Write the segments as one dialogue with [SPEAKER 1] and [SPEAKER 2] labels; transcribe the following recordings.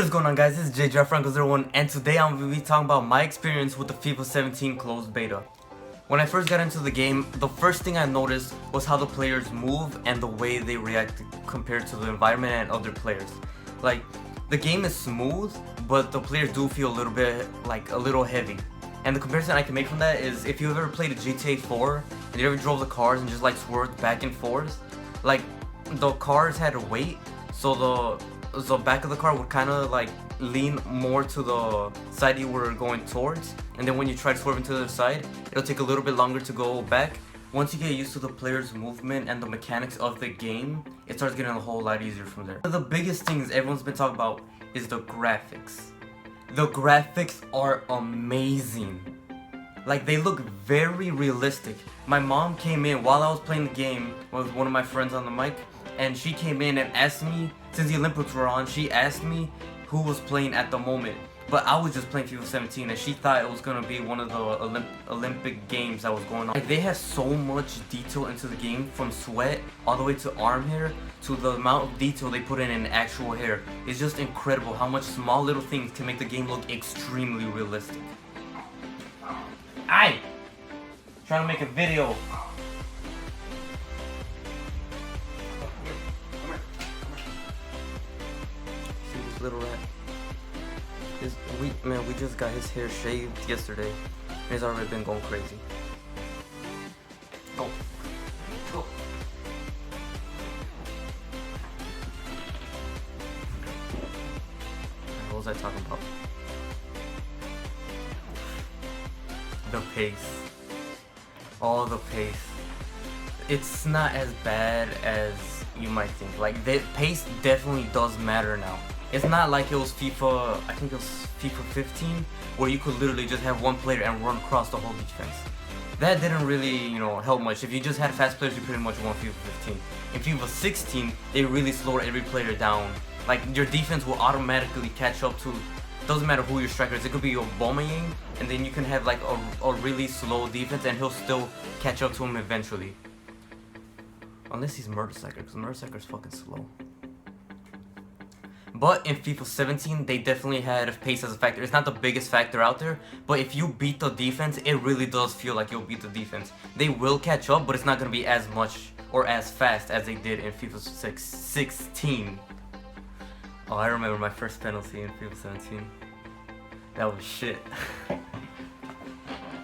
[SPEAKER 1] What is going on, guys? This is JJFranco01 and today I'm going to be talking about my experience with the FIFA 17 closed beta. When I first got into the game, the first thing I noticed was how the players move and the way they react compared to the environment and other players. Like, the game is smooth, but the players do feel a little bit, like, a little heavy. And the comparison I can make from that is if you've ever played a GTA 4 and you ever drove the cars and just like swerved back and forth, like, the cars had weight, so the back of the car would kind of like lean more to the side you were going towards, and then when you try to swerve into the other side, it'll take a little bit longer to go back. Once you get used to the player's movement and the mechanics of the game, it starts getting a whole lot easier from there. One of the biggest things everyone's been talking about is the graphics. The graphics are amazing. Like, they look very realistic. My mom came in while I was playing the game with one of my friends on the mic, and she came in and asked me, since the Olympics were on, she asked me who was playing at the moment. But I was just playing FIFA 17 and she thought it was going to be one of the Olympic games that was going on. Like, they have so much detail into the game, from sweat all the way to arm hair, to the amount of detail they put in actual hair. It's just incredible how much small little things can make the game look extremely realistic. Aye! Trying to make a video. Little rat. We just got his hair shaved yesterday, and he's already been going crazy. Go. Go. What was I talking about? The pace. Oh, the pace. It's not as bad as you might think. Like, the pace definitely does matter now. It's not like it was FIFA, I think it was FIFA 15, where you could literally just have one player and run across the whole defense. That didn't really, help much. If you just had fast players, you pretty much won FIFA 15. In FIFA 16, they really slowed every player down. Like, your defense will automatically catch up to, doesn't matter who your striker is. It could be your Aubameyang, and then you can have like a really slow defense and he'll still catch up to him eventually. Unless he's Mertesacker, because Mertesacker's fucking slow. But in FIFA 17, they definitely had pace as a factor. It's not the biggest factor out there, but if you beat the defense, it really does feel like you'll beat the defense. They will catch up, but it's not going to be as much or as fast as they did in FIFA 16. Oh, I remember my first penalty in FIFA 17. That was shit.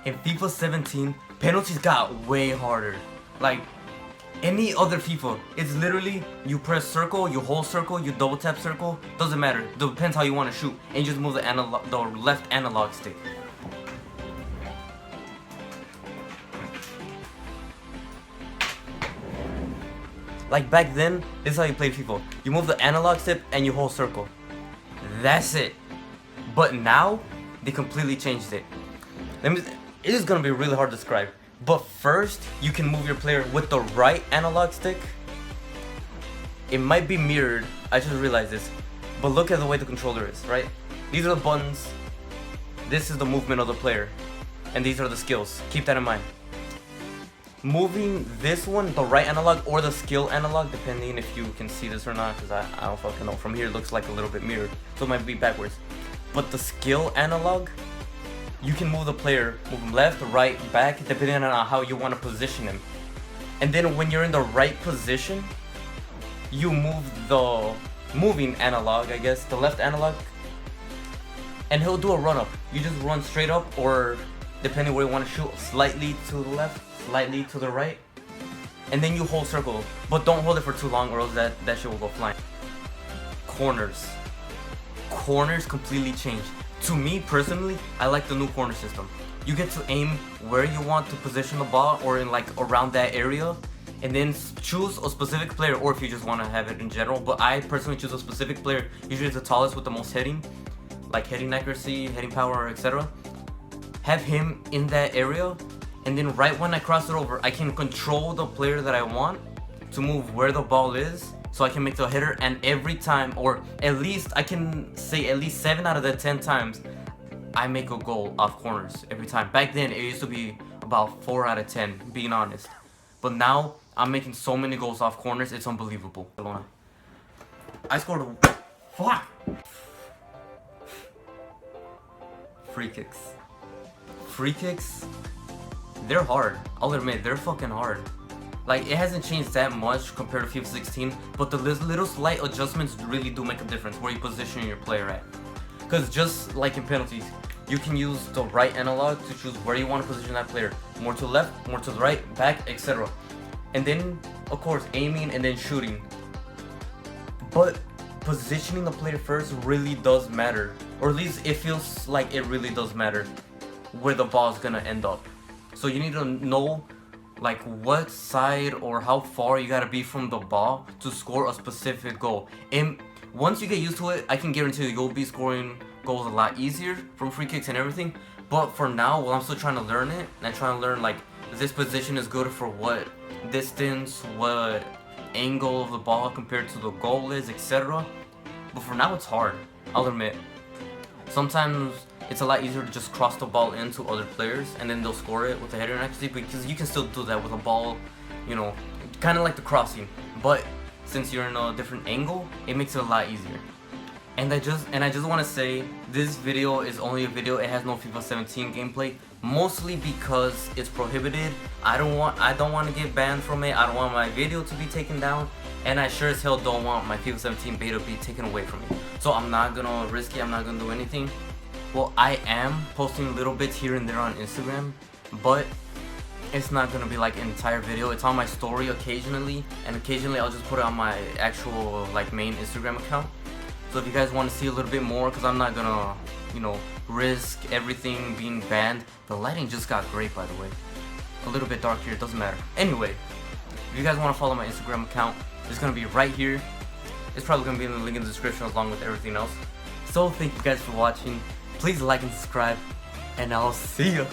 [SPEAKER 1] In FIFA 17, penalties got way harder. Like, any other FIFA, it's literally you press circle, you hold circle, you double tap circle, doesn't matter. Depends how you want to shoot, and you just move the left analog stick. Like, back then, this is how you played FIFA. You move the analog stick and you hold circle. That's it. But now they completely changed it. It is gonna be really hard to describe. But first, you can move your player with the right analog stick. It might be mirrored, I just realized this. But look at the way the controller is, right? These are the buttons. This is the movement of the player. And these are the skills. Keep that in mind. Moving this one, the right analog or the skill analog, depending if you can see this or not, because I don't fucking know. From here it looks like a little bit mirrored, so it might be backwards. But the skill analog, you can move the player, move him left, right, back, depending on how you want to position him. And then when you're in the right position, you move the moving analog, I guess, the left analog, and he'll do a run up. You just run straight up, or depending where you want to shoot, slightly to the left, slightly to the right, and then you hold circle. But don't hold it for too long or else that shit will go flying. Corners. Corners completely changed. To me personally, I like the new corner system. You get to aim where you want to position the ball, or in like around that area, and then choose a specific player, or if you just want to have it in general. But I personally choose a specific player, usually the tallest with the most heading, like heading accuracy, heading power, etc. Have him in that area, and then right when I cross it over, I can control the player that I want to move where the ball is, so I can make the header. And every time, or at least I can say at least 7 out of the 10 times, I make a goal off corners every time. Back then it used to be about 4 out of 10, being honest. But now I'm making so many goals off corners, it's unbelievable. I scored a... Fuck! free kicks. Free kicks, they're hard. I'll admit, they're fucking hard. Like, it hasn't changed that much compared to FIFA 16, but the little slight adjustments really do make a difference where you position your player at. Because just like in penalties, you can use the right analog to choose where you want to position that player. More to the left, more to the right, back, etc. And then, of course, aiming and then shooting. But positioning the player first really does matter. Or at least it feels like it really does matter where the ball is gonna end up. So you need to know like what side or how far you gotta be from the ball to score a specific goal. And once you get used to it, I can guarantee you you'll be scoring goals a lot easier from free kicks and everything. But for now, while I'm still trying to learn it and trying to learn like this position is good for what distance, what angle of the ball compared to the goal is, etc. But for now it's hard, I'll admit. Sometimes it's a lot easier to just cross the ball into other players and then they'll score it with a header and accuracy, because you can still do that with a ball, you know, kind of like the crossing. But since you're in a different angle, it makes it a lot easier. And I just want to say this video is only a video. It has no FIFA 17 gameplay, mostly because it's prohibited. I don't want to get banned from it. I don't want my video to be taken down, and I sure as hell don't want my FIFA 17 beta to be taken away from me. So I'm not gonna risk it. I'm not gonna do anything. Well, I am posting little bits here and there on Instagram, but it's not gonna be like an entire video. It's on my story occasionally, and occasionally I'll just put it on my actual like main Instagram account. So if you guys want to see a little bit more, because I'm not gonna, you know, risk everything being banned. The lighting just got great, by the way. A little bit dark here, it doesn't matter. Anyway, if you guys want to follow my Instagram account, it's gonna be right here. It's probably gonna be in the link in the description along with everything else. So thank you guys for watching. Please like and subscribe, and I'll see ya.